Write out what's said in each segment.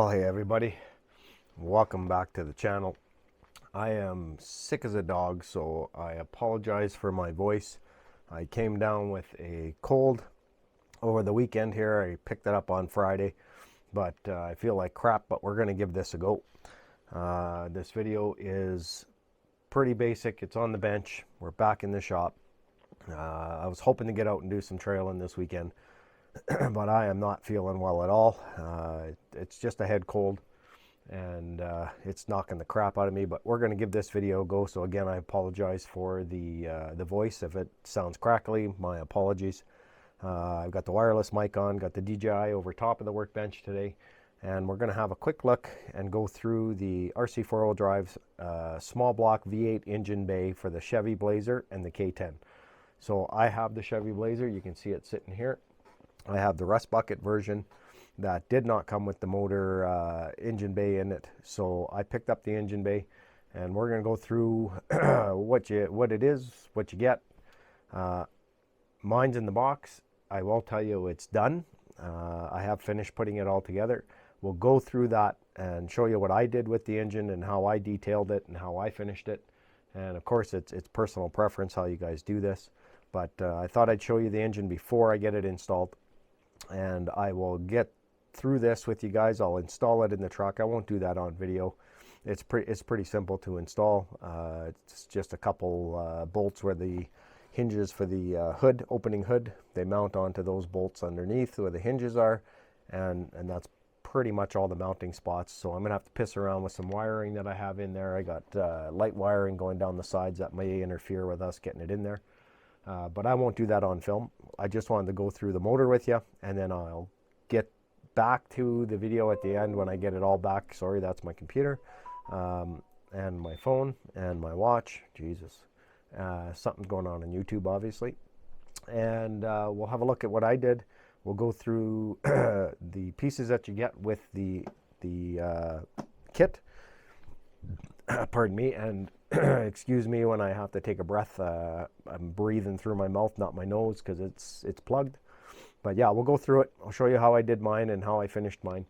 Well, hey everybody, welcome back to the channel. I am sick as a dog, so I apologize for my voice. I came down with a cold over the weekend here. I picked it up on Friday, but I feel like crap, but we're going to give this a go. This video is pretty basic. It's on the bench. We're back in the shop. I was hoping to get out and do some trailing this weekend, but I am not feeling well at all. It's just a head cold, and it's knocking the crap out of me, but we're going to give this video a go. So again, I apologize for the voice. If it sounds crackly, my apologies. I've got the wireless mic on, got the DJI over top of the workbench today, and we're going to have a quick look and go through the RC4WD drive's small block V8 engine bay for the Chevy Blazer and the K10. So I have the Chevy Blazer. You can see it sitting here. I have the rust bucket version that did not come with the motor engine bay in it. So I picked up the engine bay, and we're going to go through what it is, what you get. Mine's in the box. I will tell you it's done. I have finished putting it all together. We'll go through that and show you what I did with the engine and how I detailed it and how I finished it. And of course, it's personal preference how you guys do this. But I thought I'd show you the engine before I get it installed. And I will get through this with you guys. I'll install it in the truck. I won't do that on video. It's pretty simple to install. It's just a couple bolts where the hinges for the hood, opening hood, they mount onto those bolts underneath where the hinges are, and that's pretty much all the mounting spots. So I'm gonna have to piss around with some wiring that I have in there. I got light wiring going down the sides that may interfere with us getting it in there. But I won't do that on film. I just wanted to go through the motor with you, and then I'll get back to the video at the end when I get it all back. Sorry, that's my computer, and my phone, and my watch. Jesus. Something's going on YouTube, obviously. And we'll have a look at what I did. We'll go through the pieces that you get with the kit. Pardon me, and excuse me when I have to take a breath. I'm breathing through my mouth, not my nose, because it's plugged. But yeah, we'll go through it. I'll show you how I did mine and how I finished mine,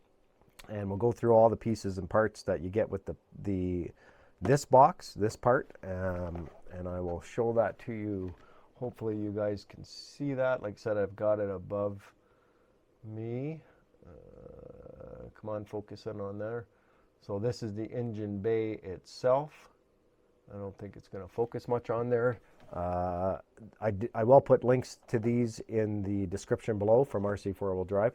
and we'll go through all the pieces and parts that you get with this box, this part, and I will show that to you. Hopefully you guys can see that. Like I said, I've got it above me. Come on, focus in on there. So this is the engine bay itself. I don't think it's going to focus much on there. I will put links to these in the description below from RC4WD drive.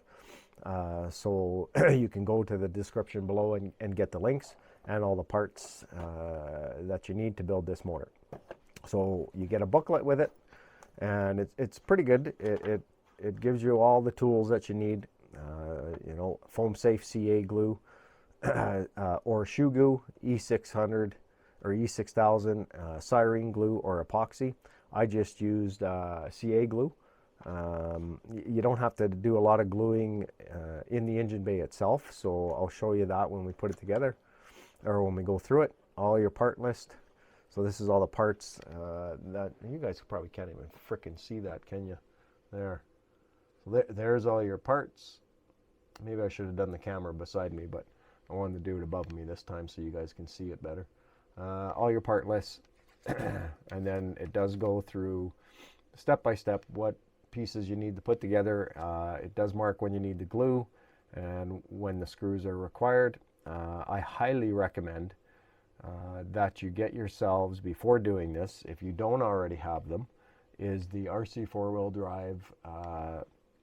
So you can go to the description below and get the links and all the parts that you need to build this motor. So you get a booklet with it, and it's pretty good. It gives you all the tools that you need. You know, foam safe CA glue, or shoe glue, E600 or E6000, styrene glue or epoxy. I just used CA glue. You don't have to do a lot of gluing in the engine bay itself, so I'll show you that when we put it together, or when we go through it. All your part list. So this is all the parts that you guys probably can't even frickin' see that, can you? There. So there's all your parts. Maybe I should have done the camera beside me, but I wanted to do it above me this time so you guys can see it better. All your part lists, and then it does go through step by step what pieces you need to put together. It does mark when you need the glue and when the screws are required. I highly recommend that you get yourselves, before doing this, if you don't already have them, is the RC4WD drive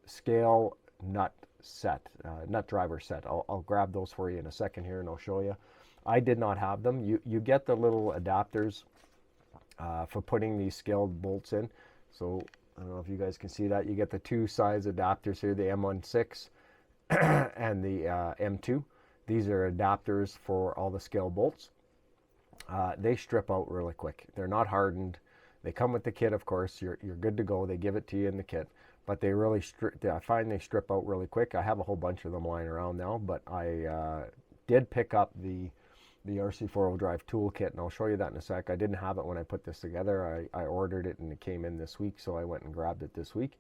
scale nut set, nut driver set. I'll grab those for you in a second here, and I'll show you. I did not have them. You get the little adapters for putting these scaled bolts in. So I don't know if you guys can see that. You get the two size adapters here, the M16 and the M2. These are adapters for all the scale bolts. They strip out really quick. They're not hardened. They come with the kit, of course. You're good to go. They give it to you in the kit. But they really I find they strip out really quick. I have a whole bunch of them lying around now, but I did pick up the RC4WD drive toolkit, and I'll show you that in a sec. I didn't have it when I put this together. I ordered it and it came in this week, so I went and grabbed it this week.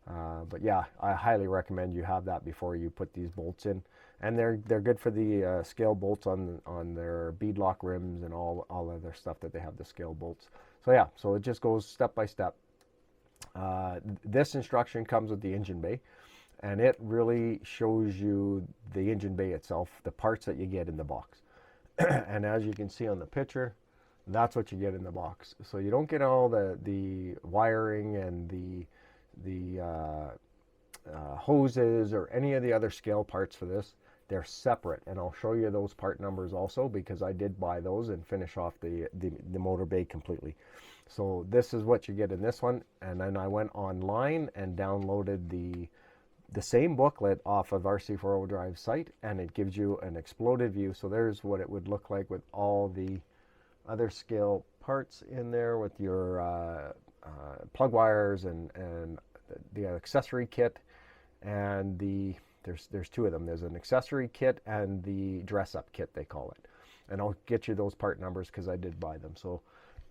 But yeah, I highly recommend you have that before you put these bolts in. and they're good for the scale bolts on their beadlock rims and all other stuff that they have, the scale bolts. So yeah, so it just goes step by step. This instruction comes with the engine bay, and it really shows you the engine bay itself, the parts that you get in the box. And as you can see on the picture, that's what you get in the box. So you don't get all the wiring and the hoses or any of the other scale parts for this. They're separate, and I'll show you those part numbers also, because I did buy those and finish off the motor bay completely. So this is what you get in this one, and then I went online and downloaded the same booklet off of RC4WD site, and it gives you an exploded view. So there's what it would look like with all the other scale parts in there, with your plug wires and the accessory kit, and there's two of them. There's an accessory kit and the dress-up kit, they call it. And I'll get you those part numbers because I did buy them. So,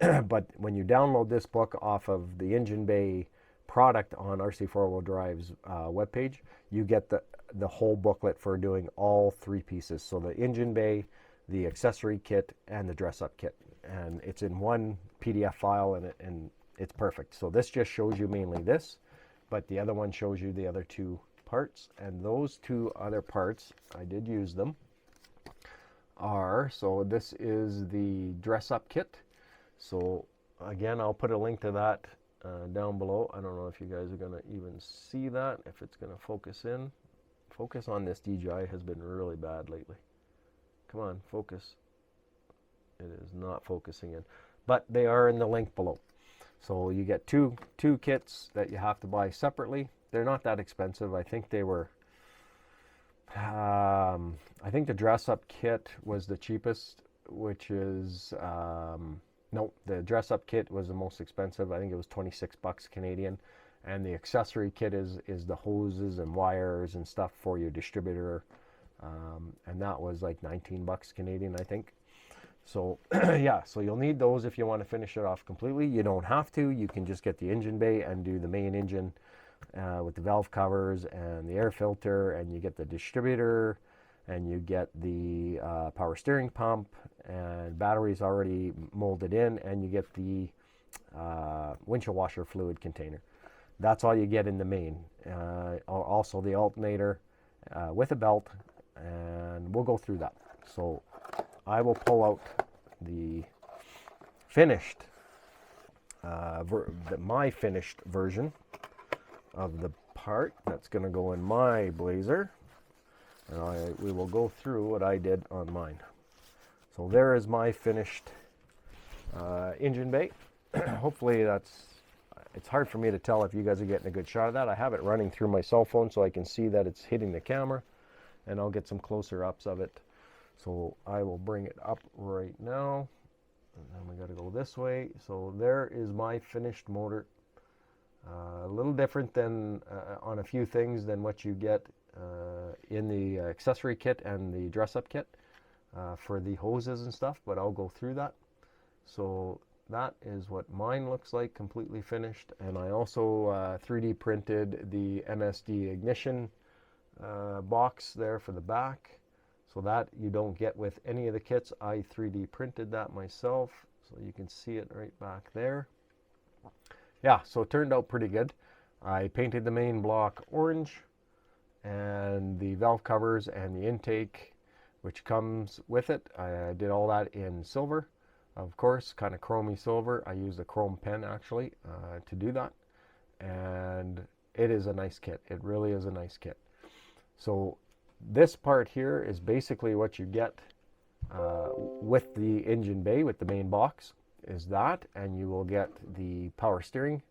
but when you download this book off of the engine bay product on RC4WD's webpage, you get the whole booklet for doing all three pieces. So the engine bay, the accessory kit, and the dress-up kit. And it's in one PDF file, and it's perfect. So this just shows you mainly this, but the other one shows you the other two parts. And those two other parts, I did use them, so this is the dress-up kit. So again, I'll put a link to that down below. I don't know if you guys are going to even see that, if it's going to focus in. Focus on this DJI has been really bad lately. Come on, focus. It is not focusing in, but they are in the link below. So you get two kits that you have to buy separately. They're not that expensive. I think they were, I think the dress-up kit was the cheapest, which is, no, the dress-up kit was the most expensive. I think it was 26 bucks Canadian. And the accessory kit is the hoses and wires and stuff for your distributor. And that was like 19 bucks Canadian, I think. So yeah, so you'll need those if you want to finish it off completely. You don't have to. You can just get the engine bay and do the main engine with the valve covers and the air filter, and you get the distributor, and you get the power steering pump, and batteries already molded in, and you get the windshield washer fluid container. That's all you get in the main. Also the alternator with a belt, and we'll go through that. So I will pull out the finished, my finished version of the part that's going to go in my Blazer, and we will go through what I did on mine. So there is my finished engine bay. Hopefully it's hard for me to tell if you guys are getting a good shot of that. I have it running through my cell phone so I can see that it's hitting the camera, and I'll get some closer ups of it. So I will bring it up right now, and then we got to go this way. So there is my finished motor. A little different than on a few things than what you get in the accessory kit and the dress-up kit for the hoses and stuff, but I'll go through that. So that is what mine looks like, completely finished. And I also 3D printed the MSD ignition box there for the back. So that you don't get with any of the kits. I 3D printed that myself, so you can see it right back there. Yeah, so it turned out pretty good. I painted the main block orange, and the valve covers and the intake, which comes with it, I did all that in silver, of course, kind of chromey silver. I used a chrome pen actually to do that, and it is a nice kit. It really is a nice kit. So this part here is basically what you get with the engine bay, with the main box, is that, and you will get the power steering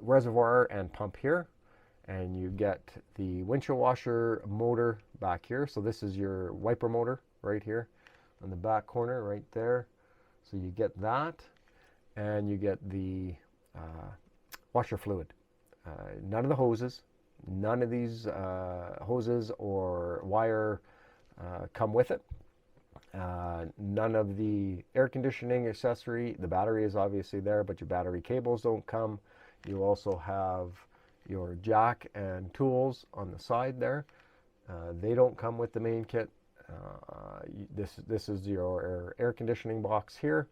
reservoir and pump here, and you get the windshield washer motor back here. So this is your wiper motor right here on the back corner right there. So you get that, and you get the washer fluid. None of the hoses, none of these hoses or wire come with it. None of the air conditioning accessory. The battery is obviously there, but your battery cables don't come. You also have your jack and tools on the side there. They don't come with the main kit. This is your air conditioning box here.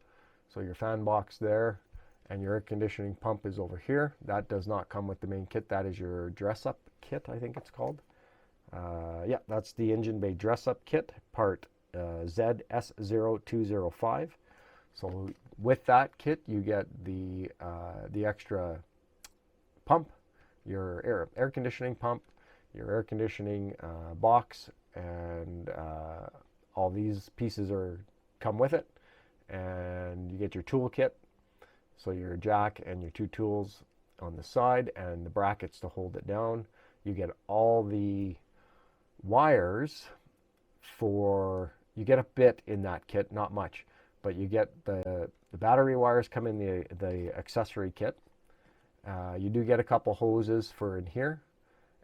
So your fan box there, and your air conditioning pump is over here. That does not come with the main kit. That is your dress-up kit, I think it's called. Yeah, that's the engine bay dress-up kit, part ZS0205. So with that kit, you get the extra pump, your air conditioning pump, your air conditioning box, and all these pieces come with it. And you get your tool kit, so your jack and your 2 tools on the side and the brackets to hold it down. You get all the wires you get a bit in that kit, not much, but you get the battery wires come in the accessory kit. You do get a couple hoses for in here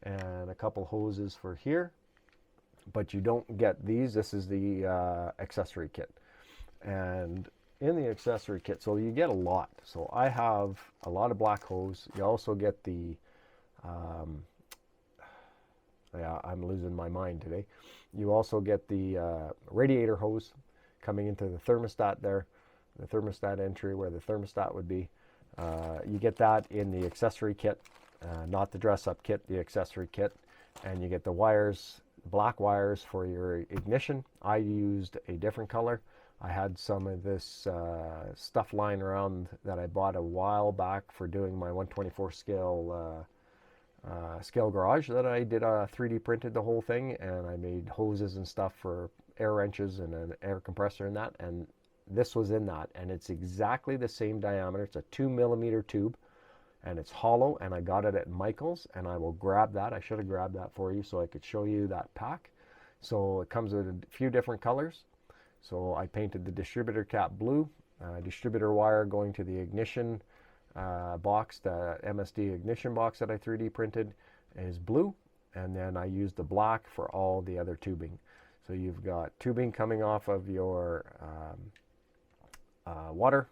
and a couple hoses for here, but you don't get these. This is the accessory kit. And in the accessory kit, so you get a lot. So I have a lot of black hose. You also get the yeah, I'm losing my mind today. You also get the radiator hose coming into the thermostat there, the thermostat entry where the thermostat would be. You get that in the accessory kit, not the dress-up kit, the accessory kit. And you get the wires, black wires for your ignition. I used a different color. I had some of this stuff lying around that I bought a while back for doing my 124 scale scale garage that I did 3D printed the whole thing, and I made hoses and stuff for air wrenches and an air compressor and that, and this was in that, and it's exactly the same diameter. It's a 2mm tube, and it's hollow, and I got it at Michael's, and I will grab that. I should have grabbed that for you so I could show you that pack. So it comes with a few different colors. So I painted the distributor cap blue, distributor wire going to the ignition box, the MSD ignition box that I 3D printed is blue, and then I used the black for all the other tubing. So you've got tubing coming off of your water,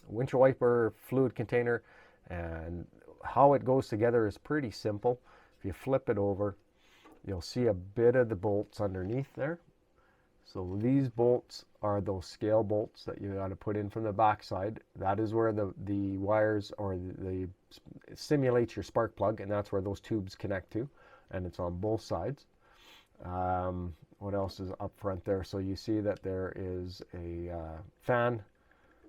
windshield wiper, fluid container, and how it goes together is pretty simple. If you flip it over, you'll see a bit of the bolts underneath there. So these bolts are those scale bolts that you got to put in from the back side. That is where the wires, or it simulates your spark plug, and that's where those tubes connect to, and it's on both sides. What else is up front there? So you see that there is a fan.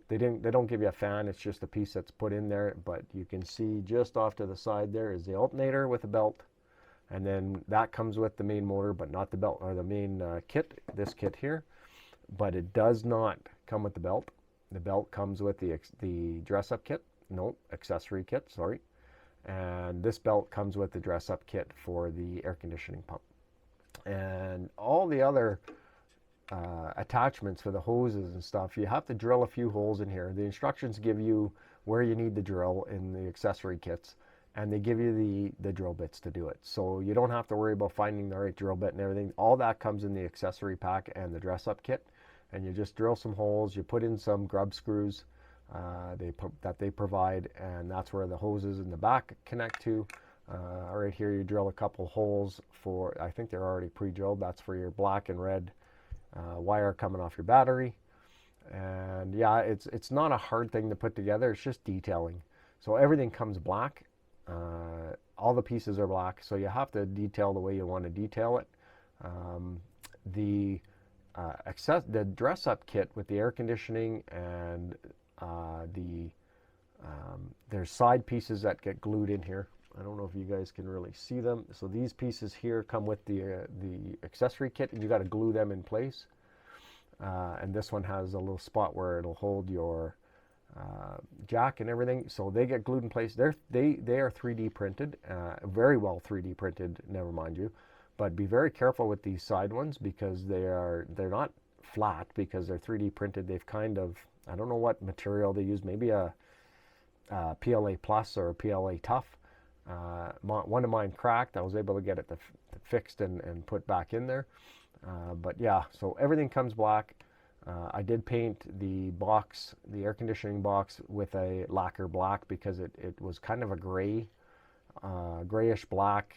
They don't give you a fan, it's just a piece that's put in there, but you can see just off to the side there is the alternator with a belt. And then that comes with the main motor, but not the belt, or the main kit, this kit here. But it does not come with the belt. The belt comes with the dress-up kit. No, accessory kit, sorry. And this belt comes with the dress-up kit for the air conditioning pump. And all the other attachments for the hoses and stuff, you have to drill a few holes in here. The instructions give you where you need to drill in the accessory kits, and they give you the drill bits to do it. So you don't have to worry about finding the right drill bit and everything. All that comes in the accessory pack and the dress-up kit. And you just drill some holes, you put in some grub screws that they provide, and that's where the hoses in the back connect to. Right here you drill a couple holes for, I think they're already pre-drilled, that's for your black and red wire coming off your battery. And yeah, it's not a hard thing to put together, it's just detailing. So everything comes black. All the pieces are black, so you have to detail the way you want to detail it. The dress-up kit with the air conditioning and there's side pieces that get glued in here. I don't know if you guys can really see them. So these pieces here come with the accessory kit, and you got to glue them in place. And this one has a little spot where it'll hold your jack and everything, so they get glued in place. They are 3D printed, very well 3D printed, never mind you. But be very careful with these side ones because they're not flat because they're 3D printed. They've kind of, I don't know what material they use, maybe a PLA Plus or a PLA Tough. One of mine cracked. I was able to get it fixed and put back in there. But yeah, so everything comes black. I did paint the box, the air conditioning box, with a lacquer black because it was kind of a gray grayish black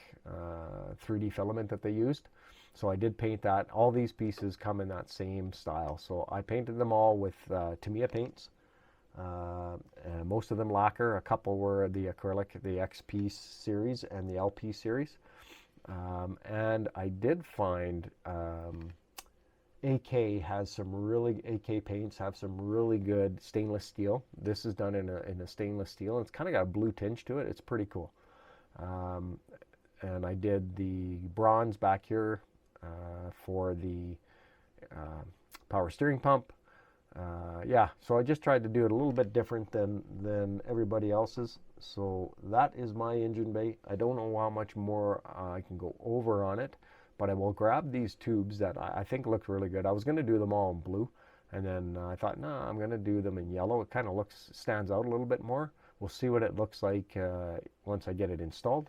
3D filament that they used. So I did paint that. All these pieces come in that same style. So I painted them all with Tamiya paints. And most of them lacquer. A couple were the acrylic, the XP series and the LP series. And I did find AK paints have some really good stainless steel. This is done in a stainless steel. It's kind of got a blue tinge to it. It's pretty cool. And I did the bronze back here for the power steering pump. Yeah, so I just tried to do it a little bit different than everybody else's. So that is my engine bay. I don't know how much more I can go over on it, but I will grab these tubes that I think look really good. I was going to do them all in blue, and then I thought, no, I'm going to do them in yellow. It kind of stands out a little bit more. We'll see what it looks like once I get it installed.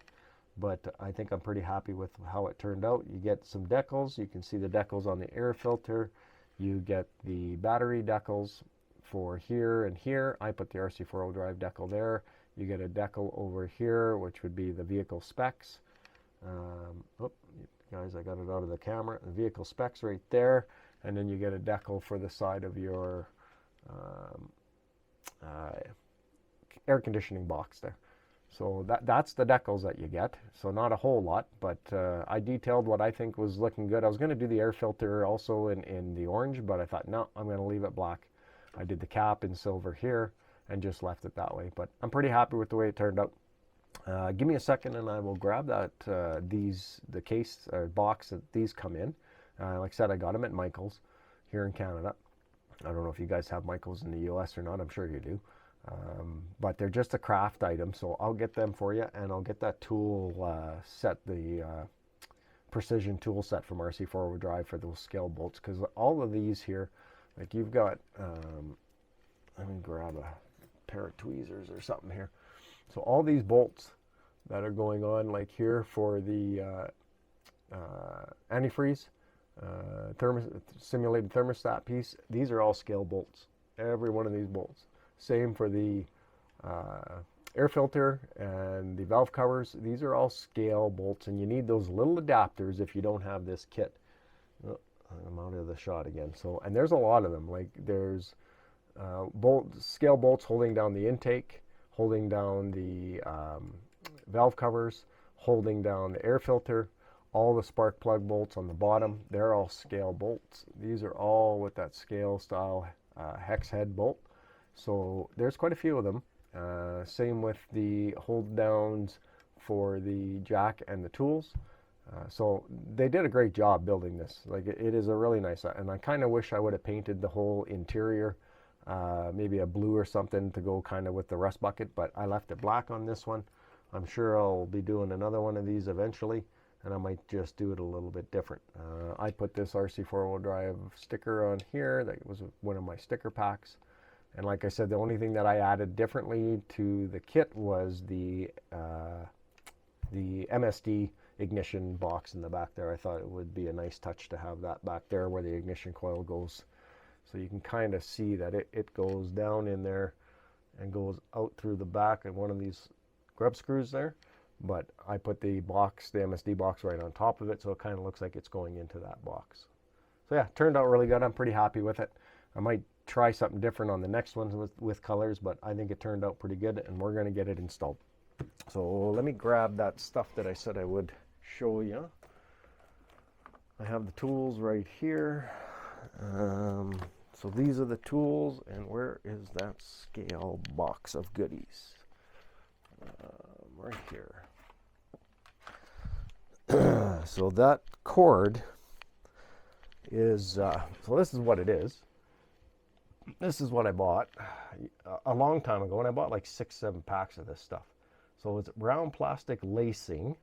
But I think I'm pretty happy with how it turned out. You get some decals. You can see the decals on the air filter. You get the battery decals for here and here. I put the RC4WD drive decal there. You get a decal over here, which would be the vehicle specs. Guys, I got it out of the camera. The vehicle specs right there. And then you get a decal for the side of your air conditioning box there. So that's the decals that you get. So not a whole lot, but I detailed what I think was looking good. I was going to do the air filter also in the orange, but I thought, no, I'm going to leave it black. I did the cap in silver here and just left it that way. But I'm pretty happy with the way it turned out. Give me a second and I will grab that the case or box that these come in. Like I said, I got them at Michael's here in Canada. I don't know if you guys have Michael's in the US or not. I'm sure you do. But they're just a craft item, so I'll get them for you, and I'll get that tool set, the precision tool set from RC4WD drive for those scale bolts, because all of these here, like you've got, let me grab a pair of tweezers or something here. So all these bolts that are going on, like here for the antifreeze, simulated thermostat piece, these are all scale bolts, every one of these bolts. Same for the air filter and the valve covers. These are all scale bolts, and you need those little adapters if you don't have this kit. Oh, I'm out of the shot again. So, and there's a lot of them. Like there's scale bolts holding down the intake, holding down the valve covers, holding down the air filter. All the spark plug bolts on the bottom, they're all scale bolts. These are all with that scale style hex head bolt. So there's quite a few of them. Same with the hold downs for the jack and the tools. So they did a great job building this. Like it is a really nice, and I kind of wish I would have painted the whole interior, maybe a blue or something to go kind of with the rust bucket, but I left it black on this one. I'm sure I'll be doing another one of these eventually, and I might just do it a little bit different. I put this RC4WD drive sticker on here. That was one of my sticker packs. And like I said, the only thing that I added differently to the kit was the MSD ignition box in the back there. I thought it would be a nice touch to have that back there where the ignition coil goes. So you can kind of see that it goes down in there and goes out through the back of one of these grub screws there. But I put the box, the MSD box, right on top of it, so it kind of looks like it's going into that box. So yeah, turned out really good. I'm pretty happy with it. I might try something different on the next ones with colors, but I think it turned out pretty good, and we're going to get it installed. So let me grab that stuff that I said I would show you. I have the tools right here. So these are the tools, and where is that scale box of goodies? Right here. So that cord is, so this is what it is. This is what I bought a long time ago, and I bought like 6-7 packs of this stuff. So it's brown plastic lacing,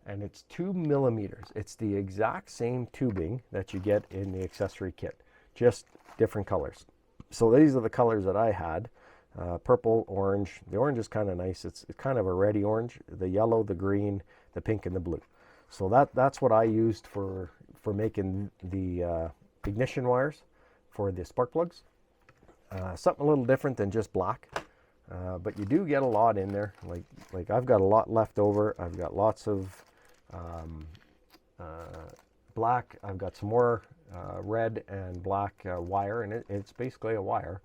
and it's 2 millimeters. It's the exact same tubing that you get in the accessory kit, just different colors. So these are the colors that I had. Purple, orange. The orange is kind of nice. It's kind of a reddy orange. The yellow, the green, the pink, and the blue. So that's what I used for making the ignition wires for the spark plugs. Something a little different than just black. but you do get a lot in there. Like I've got a lot left over. I've got lots of black. I've got some more red and black wire, and it's basically a wire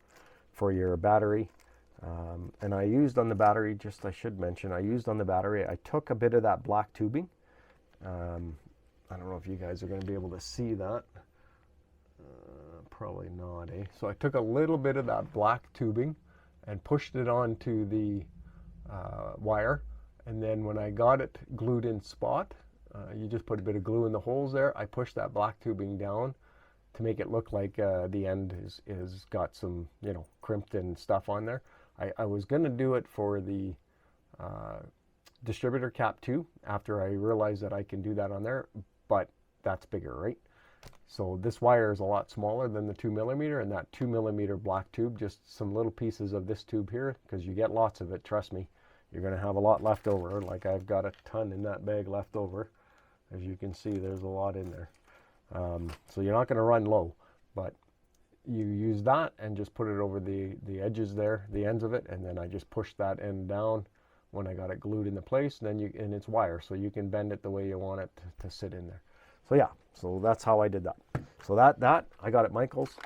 for your battery. And I used on the battery, I should mention, I used on the battery, I took a bit of that black tubing. I don't know if you guys are going to be able to see that. Probably not, eh? So I took a little bit of that black tubing and pushed it onto the wire. And then when I got it glued in spot, you just put a bit of glue in the holes there. I pushed that black tubing down to make it look like the end is got some, you know, crimped and stuff on there. I was going to do it for the distributor cap too, after I realized that I can do that on there, but that's bigger, right? So this wire is a lot smaller than the 2mm, and that 2mm black tube, just some little pieces of this tube here, because you get lots of it, trust me. You're going to have a lot left over. Like I've got a ton in that bag left over. As you can see, there's a lot in there. So you're not going to run low, but you use that and just put it over the edges there, the ends of it, and then I just pushed that end down when I got it glued into place. Then and it's wire, so you can bend it the way you want it to sit in there. So yeah, so that's how I did that. So that I got at Michael's,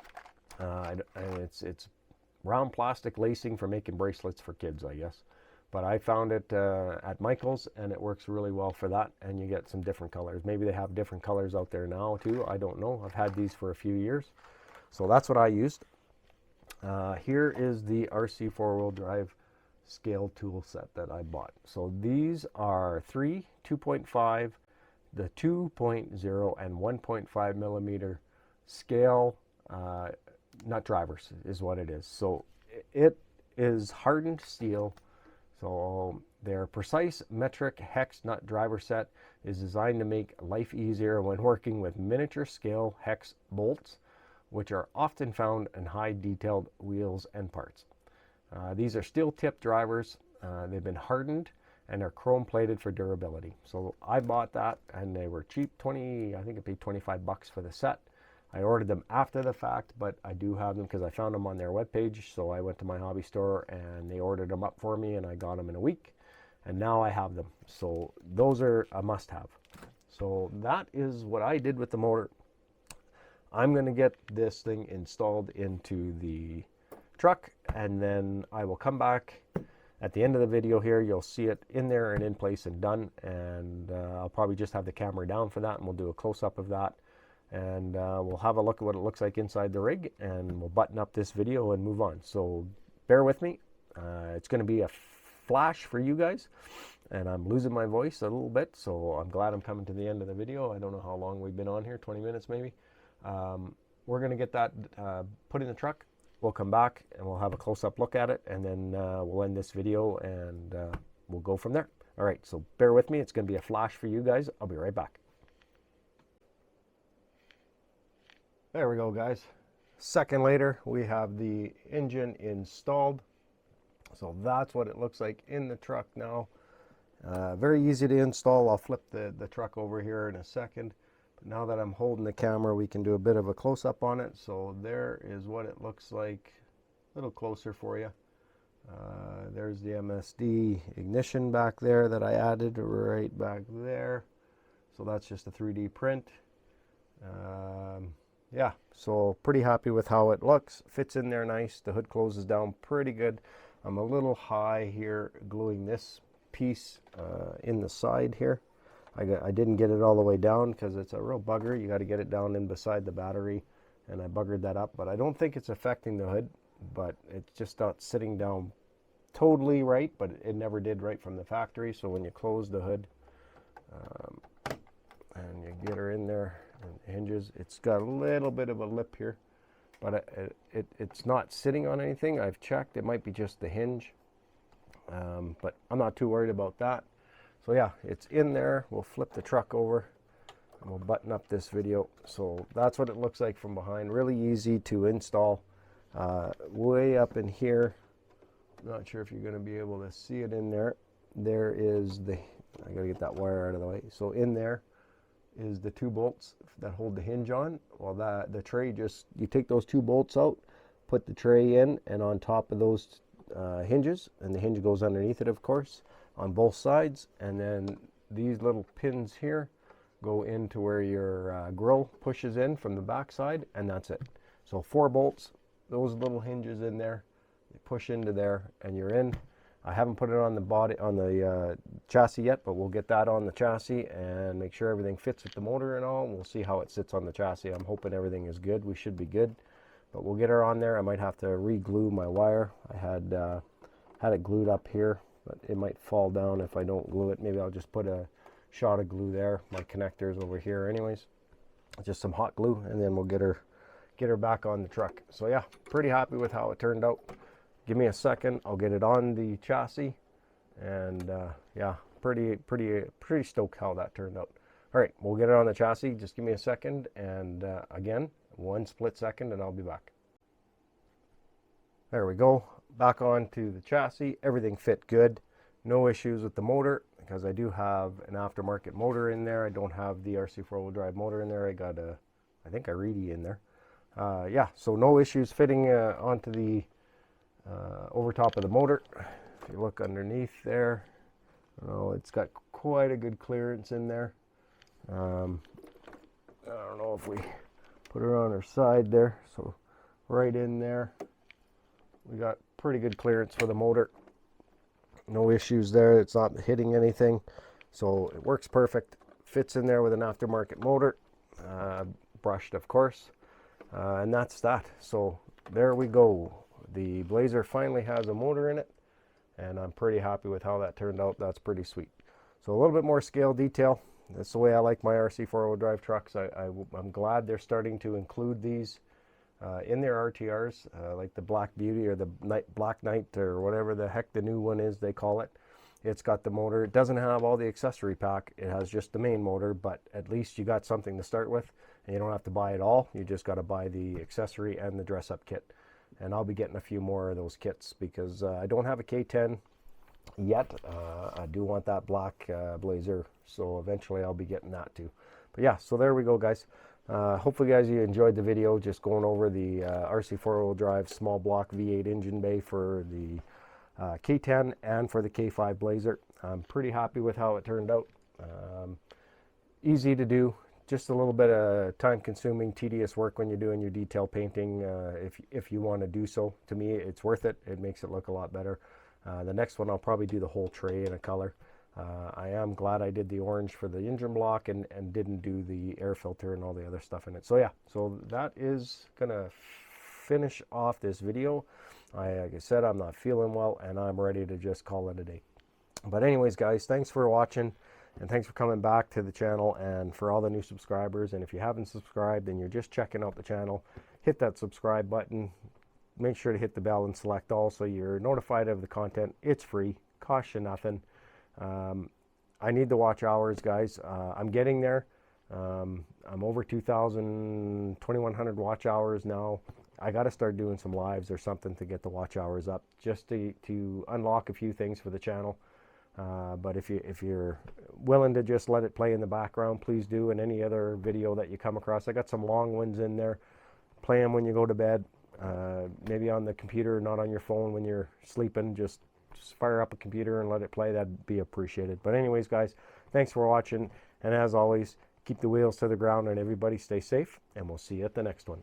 and it's round plastic lacing for making bracelets for kids, I guess. But I found it at Michael's, and it works really well for that, and you get some different colors. Maybe they have different colors out there now too, I don't know. I've had these for a few years. So that's what I used. Here is the RC4 drive scale tool set that I bought. So these are 3, 2.5, the 2.0 and 1.5 millimeter scale nut drivers is what it is. So it is hardened steel. So their precise metric hex nut driver set is designed to make life easier when working with miniature scale hex bolts, which are often found in high detailed wheels and parts. These are steel tip drivers. They've been hardened and are chrome plated for durability. So I bought that, and they were cheap, I think I paid 25 bucks for the set. I ordered them after the fact, but I do have them because I found them on their webpage. So I went to my hobby store and they ordered them up for me, and I got them in a week, and now I have them. So those are a must-have. So that is what I did with the motor. I'm going to get this thing installed into the truck, and then I will come back at the end of the video here. You'll see it in there and in place and done, and I'll probably just have the camera down for that, and we'll do a close-up of that, and we'll have a look at what it looks like inside the rig, and we'll button up this video and move on. So bear with me. It's going to be a flash for you guys, and I'm losing my voice a little bit, so I'm glad I'm coming to the end of the video. I don't know how long we've been on here, 20 minutes maybe. We're going to get that put in the truck. We'll come back and we'll have a close-up look at it, and then we'll end this video, and we'll go from there. All right, so bear with me. It's going to be a flash for you guys. I'll be right back. There we go, guys. Second later, we have the engine installed. So that's what it looks like in the truck now. Very easy to install. I'll flip the truck over here in a second. But now that I'm holding the camera, we can do a bit of a close-up on it. So there is what it looks like, a little closer for you. There's the MSD ignition back there that I added right back there. So that's just a 3D print. Yeah, so pretty happy with how it looks. Fits in there nice. The hood closes down pretty good. I'm a little high here gluing this piece in the side here. I didn't get it all the way down because it's a real bugger. You got to get it down in beside the battery, and I buggered that up. But I don't think it's affecting the hood, but it's just not sitting down totally right, but it never did right from the factory. So when you close the hood and you get her in there and it hinges, it's got a little bit of a lip here, but it's not sitting on anything. I've checked. It might be just the hinge, but I'm not too worried about that. So yeah, it's in there. We'll flip the truck over and we'll button up this video. So that's what it looks like from behind. Really easy to install. Way up in here, not sure if you're going to be able to see it in there. There is I got to get that wire out of the way. So in there is the 2 bolts that hold the hinge on. Well, the tray, just you take those 2 bolts out, put the tray in, and on top of those hinges, and the hinge goes underneath it, of course, on both sides. And then these little pins here go into where your grill pushes in from the back side, and that's it. So 4 bolts, those little hinges in there, you push into there, and you're in. I haven't put it on the body, on the chassis yet, but we'll get that on the chassis and make sure everything fits with the motor and all. We'll see how it sits on the chassis. I'm hoping everything is good. We should be good, but we'll get her on there. I might have to re-glue my wire. I had it glued up here, but it might fall down if I don't glue it. Maybe I'll just put a shot of glue there. My connector's over here anyways. Just some hot glue, and then we'll get her back on the truck. So yeah, pretty happy with how it turned out. Give me a second, I'll get it on the chassis, and yeah, pretty stoked how that turned out. All right, we'll get it on the chassis. Just give me a second, and again, 1 split second, and I'll be back. There we go, back onto the chassis. Everything fit good, no issues with the motor, because I do have an aftermarket motor in there. I don't have the RC4WD drive motor in there. I got I think a RCAWD in there. Yeah, so no issues fitting onto the over top of the motor. If you look underneath there, oh, it's got quite a good clearance in there. I don't know if we put her on her side there, so right in there we got pretty good clearance for the motor. No issues there, it's not hitting anything, so it works perfect. Fits in there with an aftermarket motor, brushed of course, and that's that. So there we go. The Blazer finally has a motor in it, and I'm pretty happy with how that turned out. That's pretty sweet. So a little bit more scale detail. That's the way I like my RC4WD drive trucks. I'm glad they're starting to include these in their RTRs, like the Black Beauty or the Black Knight or whatever the heck the new one is they call it. It's got the motor. It doesn't have all the accessory pack. It has just the main motor, but at least you got something to start with, and you don't have to buy it all. You just got to buy the accessory and the dress-up kit. And I'll be getting a few more of those kits because I don't have a K10 yet. I do want that black Blazer, so eventually I'll be getting that too. But yeah, so there we go, guys. Hopefully, guys, you enjoyed the video, just going over the RC4WD drive small block V8 engine bay for the K10 and for the K5 Blazer. I'm pretty happy with how it turned out. Easy to do. Just a little bit of time-consuming, tedious work when you're doing your detail painting. If you want to do so, to me, it's worth it. It makes it look a lot better. The next one, I'll probably do the whole tray in a color. I am glad I did the orange for the engine block and didn't do the air filter and all the other stuff in it. So yeah, so that is gonna finish off this video. Like I said, I'm not feeling well, and I'm ready to just call it a day. But anyways, guys, thanks for watching. And thanks for coming back to the channel, and for all the new subscribers. And if you haven't subscribed and you're just checking out the channel, hit that subscribe button. Make sure to hit the bell and select all so you're notified of the content. It's free, costs you nothing. I need the watch hours, guys. I'm getting there. I'm over 2,100 watch hours now. I got to start doing some lives or something to get the watch hours up, just to unlock a few things for the channel. But if you're willing to just let it play in the background, please do. And any other video that you come across, I got some long ones in there. Play them when you go to bed, maybe on the computer, not on your phone when you're sleeping. Just fire up a computer and let it play. That'd be appreciated. But anyways, guys, thanks for watching. And as always, keep the wheels to the ground, and everybody stay safe. And we'll see you at the next one.